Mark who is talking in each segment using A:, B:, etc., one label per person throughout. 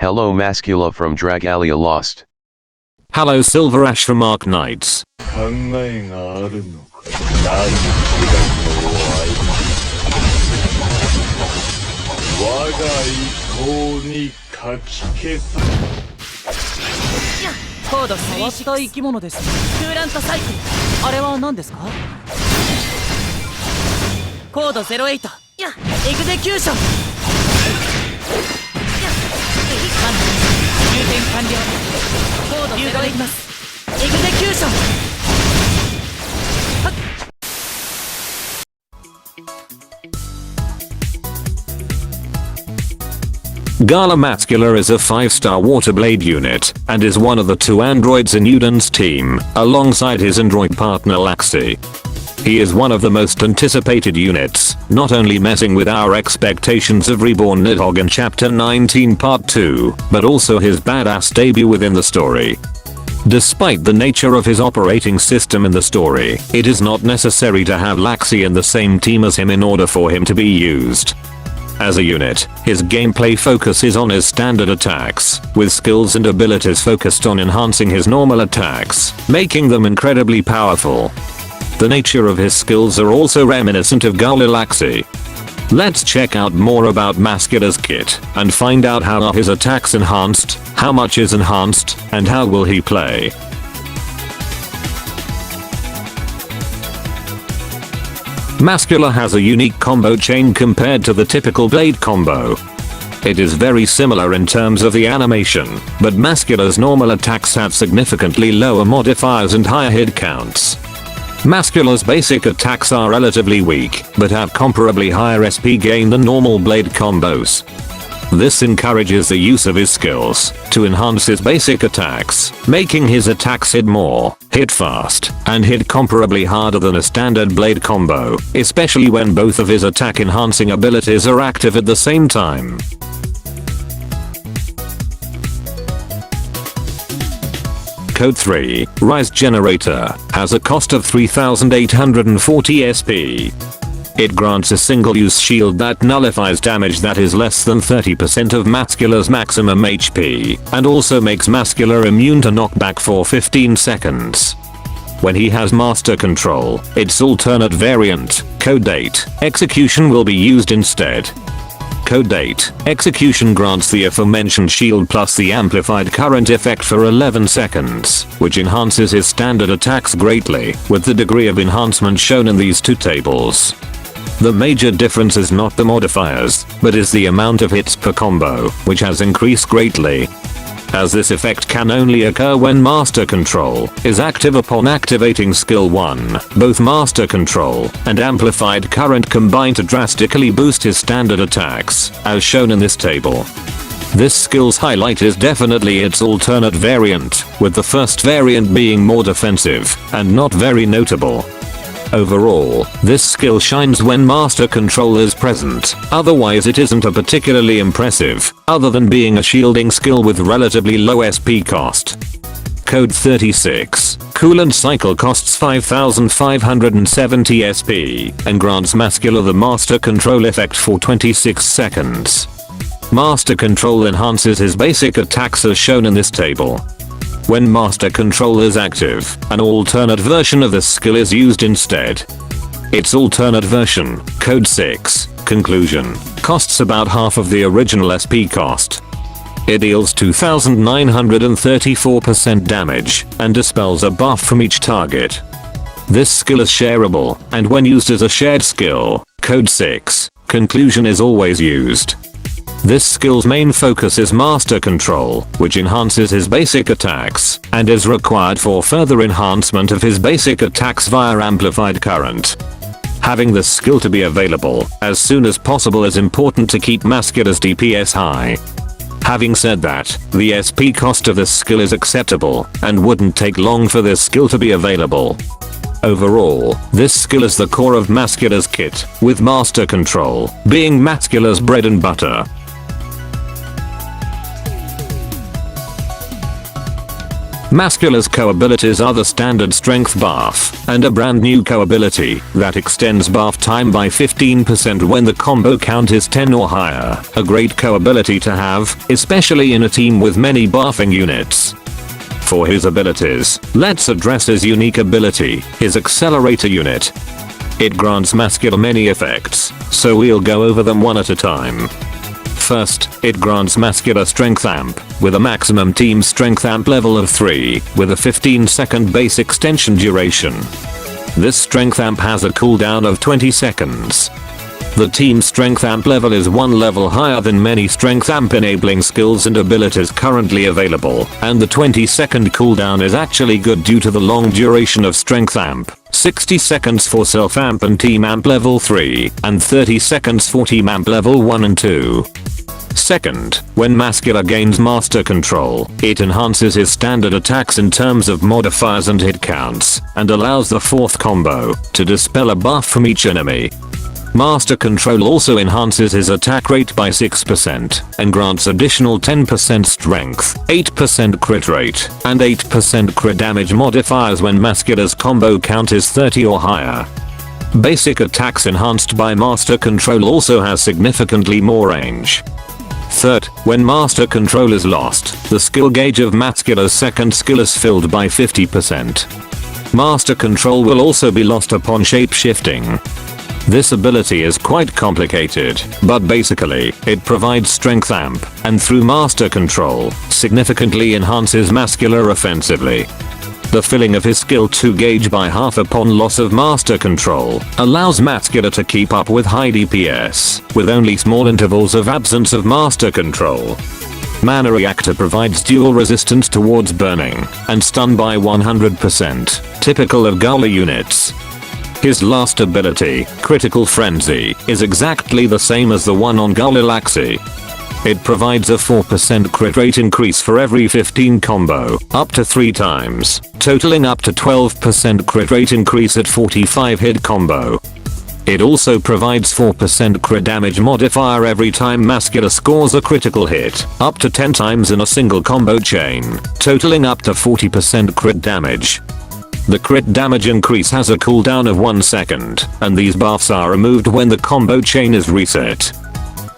A: Hello Mascula from Dragalia Lost.
B: Hello Silverash from Ark Knights.
C: 考えがあるのか。何くらいの愛。我が意向にかき消す。
D: 高度変わった生き物ですね。クーラントサイクル。あれは何ですか？コード08。エグゼキューション。充填完了。コード0いきます。エグゼキューション。
B: Gala Mascula is a 5-star water blade unit, and is one of the 2 androids in Uden's team, alongside his android partner Laxi. He is one of the most anticipated units, not only messing with our expectations of Reborn Nidhogg in Chapter 19 Part 2, but also his badass debut within the story. Despite the nature of his operating system in the story, it is not necessary to have Laxi in the same team as him in order for him to be used. As a unit, his gameplay focus is on his standard attacks, with skills and abilities focused on enhancing his normal attacks, making them incredibly powerful. The nature of his skills are also reminiscent of Gala Laxi. Let's check out more about Mascula's kit, and find out how are his attacks enhanced, how much is enhanced, and how will he play. Mascula has a unique combo chain compared to the typical blade combo. It is very similar in terms of the animation, but Mascula's normal attacks have significantly lower modifiers and higher hit counts. Mascula's basic attacks are relatively weak, but have comparably higher SP gain than normal blade combos. This encourages the use of his skills to enhance his basic attacks, making his attacks hit more, hit fast, and hit comparably harder than a standard blade combo, especially when both of his attack enhancing abilities are active at the same time. Code 3, Rise Generator, has a cost of 3840 SP. It grants a single-use shield that nullifies damage that is less than 30% of Mascula's maximum HP, and also makes Mascula immune to knockback for 15 seconds. When he has Master Control, its alternate variant, Code 8, Execution will be used instead. Code 8, Execution grants the aforementioned shield plus the amplified current effect for 11 seconds, which enhances his standard attacks greatly, with the degree of enhancement shown in these 2 tables. The major difference is not the modifiers, but is the amount of hits per combo, which has increased greatly. As this effect can only occur when Master Control is active upon activating Skill 1, both Master Control and Amplified Current combine to drastically boost his standard attacks, as shown in this table. This skill's highlight is definitely its alternate variant, with the first variant being more defensive, and not very notable. Overall, this skill shines when Master Control is present, otherwise it isn't a particularly impressive, other than being a shielding skill with relatively low SP cost. Code 36, Coolant Cycle costs 5570 SP, and grants Mascula the Master Control effect for 26 seconds. Master Control enhances his basic attacks as shown in this table. When Master Control is active, an alternate version of this skill is used instead. Its alternate version, Code 6, Conclusion, costs about half of the original SP cost. It deals 2934% damage, and dispels a buff from each target. This skill is shareable, and when used as a shared skill, Code 6, Conclusion is always used. This skill's main focus is Master Control, which enhances his basic attacks, and is required for further enhancement of his basic attacks via Amplified Current. Having this skill to be available as soon as possible is important to keep Mascula's DPS high. Having said that, the SP cost of this skill is acceptable, and wouldn't take long for this skill to be available. Overall, this skill is the core of Mascula's kit, with Master Control being Mascula's bread and butter. Mascula's co-abilities are the standard strength buff, and a brand new co-ability that extends buff time by 15% when the combo count is 10 or higher. A great co-ability to have, especially in a team with many buffing units. For his abilities, let's address his unique ability, his accelerator unit. It grants Mascula many effects, so we'll go over them one at a time. First, it grants Mascula Strength Amp, with a maximum team Strength Amp level of 3, with a 15-second base extension duration. This Strength Amp has a cooldown of 20 seconds. The team Strength Amp level is one level higher than many Strength Amp enabling skills and abilities currently available, and the 20-second cooldown is actually good due to the long duration of Strength Amp. 60 seconds for Self Amp and Team Amp level 3, and 30 seconds for Team Amp level 1 and 2. Second, when Mascula gains Master Control, it enhances his standard attacks in terms of modifiers and hit counts, and allows the fourth combo to dispel a buff from each enemy. Master Control also enhances his attack rate by 6%, and grants additional 10% strength, 8% crit rate, and 8% crit damage modifiers when Mascula's combo count is 30 or higher. Basic attacks enhanced by Master Control also has significantly more range. Third, when Master Control is lost, the skill gauge of Mascula's second skill is filled by 50%. Master Control will also be lost upon shape-shifting. This ability is quite complicated, but basically, it provides Strength Amp, and through Master Control, significantly enhances Mascula offensively. The filling of his skill 2 gauge by half upon loss of Master Control allows Mascula to keep up with high DPS, with only small intervals of absence of Master Control. Mana Reactor provides dual resistance towards burning, and stun by 100%, typical of Gala units. His last ability, Critical Frenzy, is exactly the same as the one on Galaxy. It provides a 4% crit rate increase for every 15 combo, up to 3 times, totaling up to 12% crit rate increase at 45 hit combo. It also provides 4% crit damage modifier every time Mascula scores a critical hit, up to 10 times in a single combo chain, totaling up to 40% crit damage. The crit damage increase has a cooldown of 1 second, and these buffs are removed when the combo chain is reset.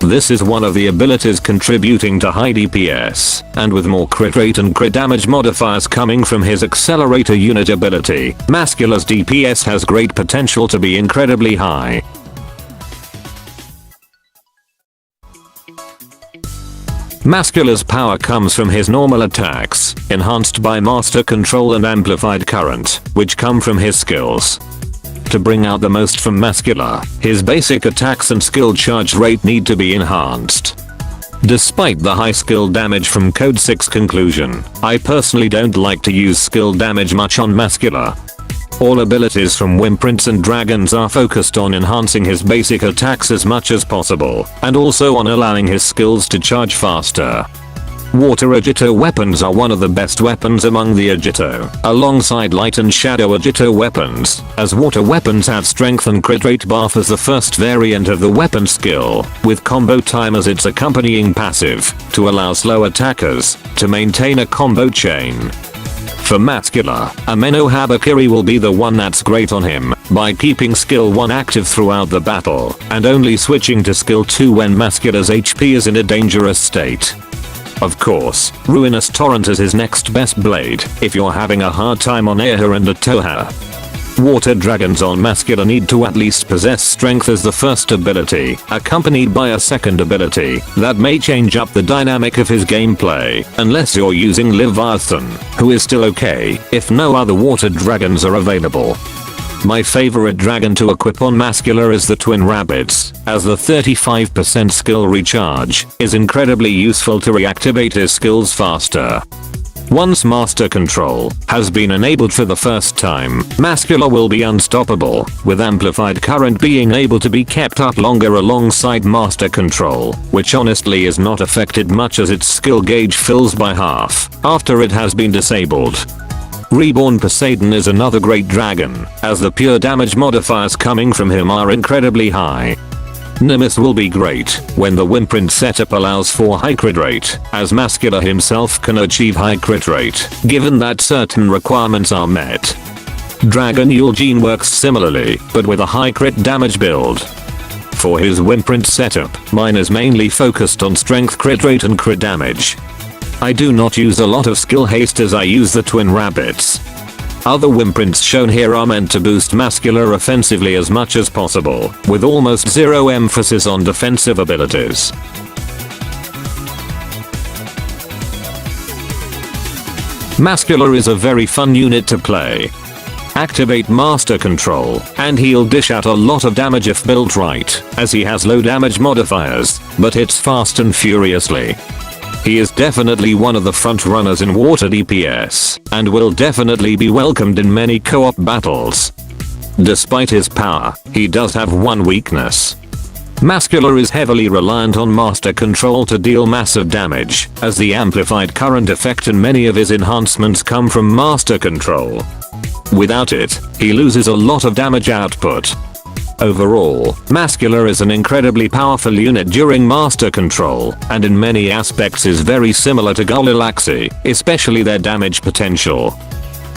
B: This is one of the abilities contributing to high DPS, and with more crit rate and crit damage modifiers coming from his accelerator unit ability, Mascula's DPS has great potential to be incredibly high. Mascula's power comes from his normal attacks, enhanced by Master Control and Amplified Current, which come from his skills. To bring out the most from Mascula, his basic attacks and skill charge rate need to be enhanced. Despite the high skill damage from Code 6 conclusion, I personally don't like to use skill damage much on Mascula. All abilities from Wimprints and Dragons are focused on enhancing his basic attacks as much as possible, and also on allowing his skills to charge faster. Water Agito weapons are one of the best weapons among the Agito, alongside Light and Shadow Agito weapons, as water weapons have strength and crit rate buff as the first variant of the weapon skill, with combo time as its accompanying passive, to allow slow attackers to maintain a combo chain. For Mascula, Ameno Habakiri will be the one that's great on him, by keeping skill 1 active throughout the battle, and only switching to skill 2 when Mascula's HP is in a dangerous state. Of course, Ruinous Torrent is his next best blade, if you're having a hard time on Eha and Atoha. Water dragons on Mascula need to at least possess strength as the first ability, accompanied by a second ability that may change up the dynamic of his gameplay, unless you're using Leviathan, who is still okay if no other water dragons are available. My favorite dragon to equip on Mascula is the Twin Rabbits, as the 35% skill recharge is incredibly useful to reactivate his skills faster. Once Master Control has been enabled for the first time, Mascula will be unstoppable, with Amplified Current being able to be kept up longer alongside Master Control, which honestly is not affected much as its skill gauge fills by half after it has been disabled. Reborn Poseidon is another great dragon, as the pure damage modifiers coming from him are incredibly high. Nemesis will be great when the Wimprint setup allows for high crit rate, as Mascula himself can achieve high crit rate, given that certain requirements are met. Dragon Eugene works similarly, but with a high crit damage build. For his Wimprint setup, mine is mainly focused on strength crit rate and crit damage. I do not use a lot of skill haste as I use the twin rabbits. Other Wimprints shown here are meant to boost Mascula offensively as much as possible, with almost zero emphasis on defensive abilities. Mascula is a very fun unit to play. Activate Master Control, and he'll dish out a lot of damage if built right, as he has low damage modifiers, but hits fast and furiously. He is definitely one of the front runners in water DPS, and will definitely be welcomed in many co-op battles. Despite his power, he does have one weakness. Mascula is heavily reliant on Master Control to deal massive damage, as the amplified current effect and many of his enhancements come from Master Control. Without it, he loses a lot of damage output. Overall, Mascula is an incredibly powerful unit during Master Control, and in many aspects is very similar to Gala, especially their damage potential.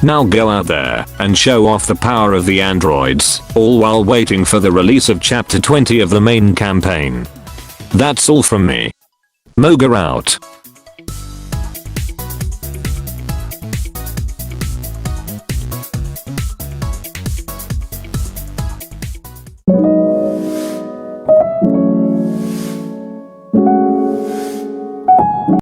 B: Now go out there and show off the power of the androids, all while waiting for the release of Chapter 20 of the main campaign. That's all from me. Moga out.